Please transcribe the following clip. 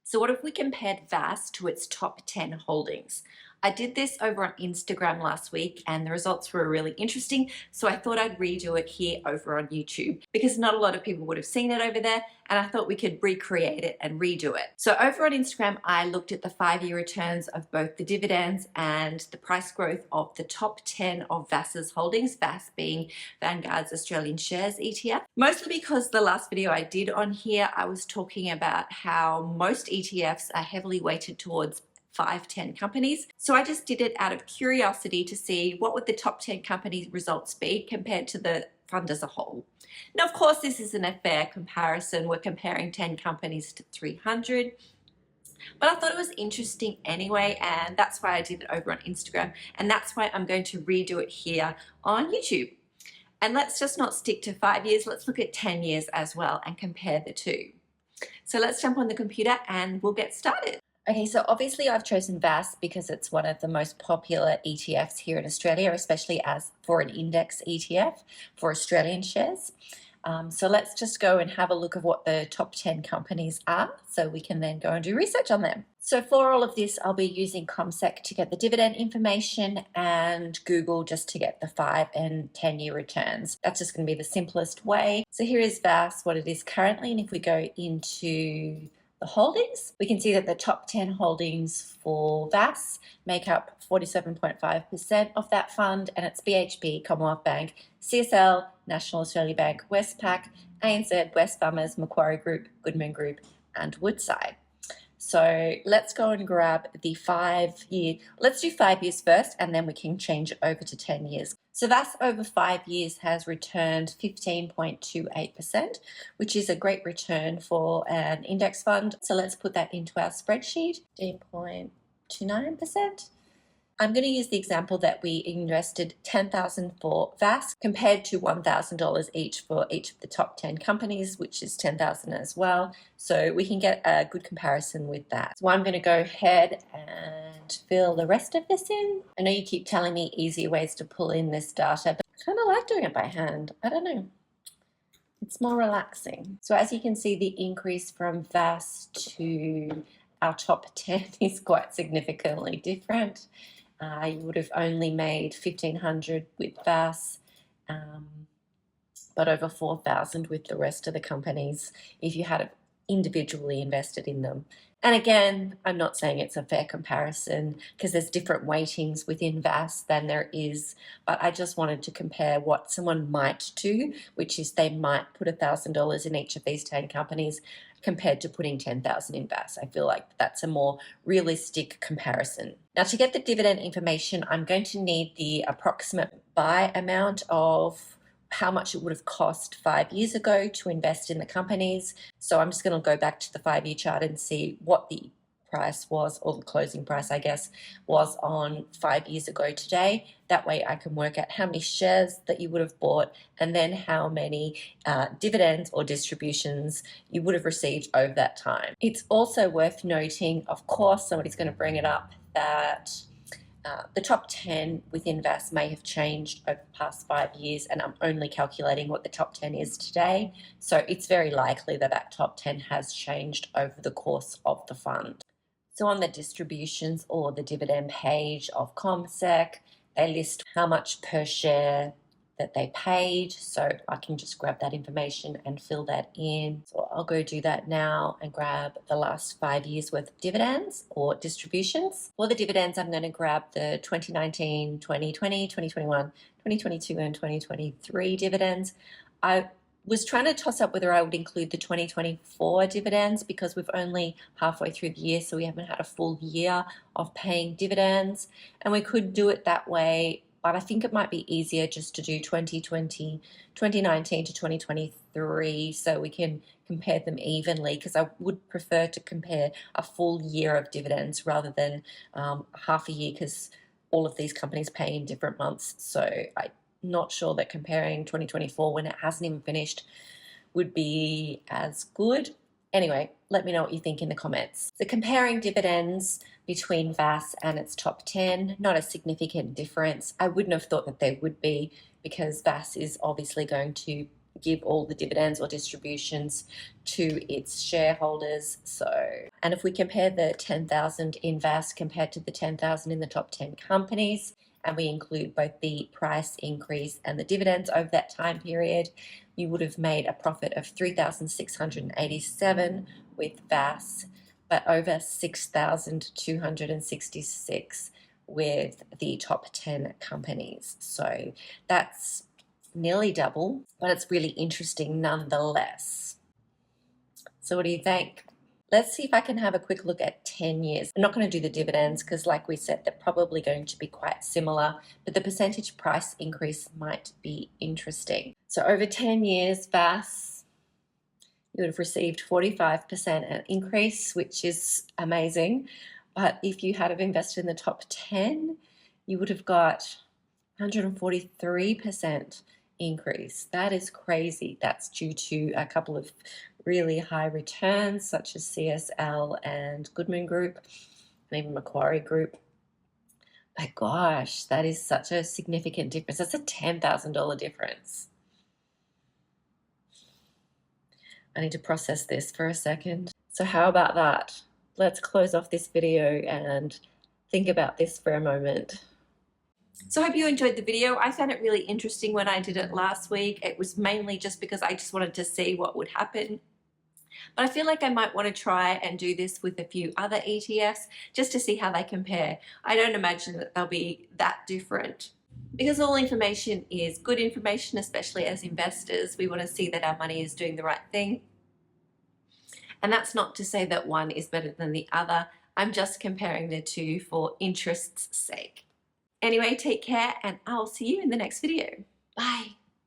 So what if we compared VAS to its top 10 holdings? I did this over on Instagram last week and the results were really interesting, so I thought I'd redo it here over on YouTube because not a lot of people would have seen it over there, and I thought we could recreate it and redo it. So over on Instagram, I looked at the 5-year returns of both the dividends and the price growth of the top 10 of VAS's holdings, VAS being Vanguard's Australian Shares ETF. Mostly because the last video I did on here, I was talking about how most ETFs are heavily weighted towards 5-10 companies. So I just did it out of curiosity to see what would the top 10 company results be compared to the fund as a whole. Now, of course, this isn't a fair comparison. We're comparing 10 companies to 300. But I thought it was interesting anyway, and that's why I did it over on Instagram, and that's why I'm going to redo it here on YouTube. And let's just not stick to 5 years, let's look at 10 years as well and compare the two. So let's jump on the computer and we'll get started. Okay, so obviously I've chosen VAS because it's one of the most popular ETFs here in Australia, especially as for an index ETF for Australian shares. So let's just go and have a look at what the top 10 companies are so we can then go and do research on them. So for all of this, I'll be using Commsec to get the dividend information and Google just to get the 5 and 10-year returns. That's just going to be the simplest way. So here is VAS, what it is currently, and if we go into the holdings, we can see that the top 10 holdings for VAS make up 47.5% of that fund, and it's BHP, Commonwealth Bank, CSL, National Australia Bank, Westpac, ANZ, Wesfarmers, Macquarie Group, Goodman Group, and Woodside. So let's go and grab the 5-year. Let's do 5 years first, and then we can change it over to 10 years. So VAS over 5 years has returned 15.28%, which is a great return for an index fund. So let's put that into our spreadsheet, 15.29%. I'm going to use the example that we invested $10,000 for VAS compared to $1,000 each for each of the top 10 companies, which is $10,000 as well. So we can get a good comparison with that. So I'm going to go ahead and fill the rest of this in. I know you keep telling me easier ways to pull in this data, but I kind of like doing it by hand. I don't know. It's more relaxing. So as you can see, the increase from VAS to our top 10 is quite significantly different. You would have only made $1,500 with VAS, but over $4,000 with the rest of the companies if you had individually invested in them. And again, I'm not saying it's a fair comparison because there's different weightings within VAS than there is, but I just wanted to compare what someone might do, which is they might put $1,000 in each of these 10 companies compared to putting $10,000 in VAS. I feel like that's a more realistic comparison. Now, to get the dividend information, I'm going to need the approximate buy amount of how much it would have cost 5 years ago to invest in the companies. So I'm just going to go back to the 5-year chart and see what the price was, or the closing price, I guess, was on 5 years ago today. That way I can work out how many shares that you would have bought and then how many dividends or distributions you would have received over that time. It's also worth noting, of course, somebody's going to bring it up, that the top 10 within VAS may have changed over the past 5 years, and I'm only calculating what the top 10 is today. So it's very likely that that top 10 has changed over the course of the fund. So on the distributions or the dividend page of Commsec, they list how much per share that they paid. So I can just grab that information and fill that in. So I'll go do that now and grab the last 5 years worth of dividends or distributions. For the dividends, I'm going to grab the 2019, 2020, 2021, 2022, and 2023 dividends. I was trying to toss up whether I would include the 2024 dividends because we've only halfway through the year, so we haven't had a full year of paying dividends. And we could do it that way, but I think it might be easier just to do 2019 to 2023 so we can compare them evenly, because I would prefer to compare a full year of dividends rather than half a year, because all of these companies pay in different months. So I'm not sure that comparing 2024 when it hasn't even finished would be as good. Anyway, let me know what you think in the comments. So comparing dividends between VAS and its top 10, not a significant difference. I wouldn't have thought that there would be, because VAS is obviously going to give all the dividends or distributions to its shareholders. And if we compare the 10,000 in VAS compared to the 10,000 in the top 10 companies, and we include both the price increase and the dividends over that time period, you would have made a profit of 3,687 with VAS, but over 6,266 with the top 10 companies. So that's nearly double, but it's really interesting nonetheless. So what do you think? Let's see if I can have a quick look at 10 years. I'm not going to do the dividends because, like we said, they're probably going to be quite similar, but the percentage price increase might be interesting. So over 10 years, VAS, you would have received 45% increase, which is amazing. But if you had invested in the top 10, you would have got 143% increase. That is crazy. That's due to a couple of really high returns such as CSL and Goodman Group and even Macquarie Group. But gosh, that is such a significant difference. That's a $10,000 difference. I need to process this for a second. So how about that? Let's close off this video and think about this for a moment. So I hope you enjoyed the video. I found it really interesting when I did it last week. It was mainly just because I just wanted to see what would happen. But I feel like I might want to try and do this with a few other ETFs just to see how they compare. I don't imagine that they'll be that different, because all information is good information, especially as investors. We want to see that our money is doing the right thing. And that's not to say that one is better than the other. I'm just comparing the two for interest's sake. Anyway, take care, and I'll see you in the next video. Bye.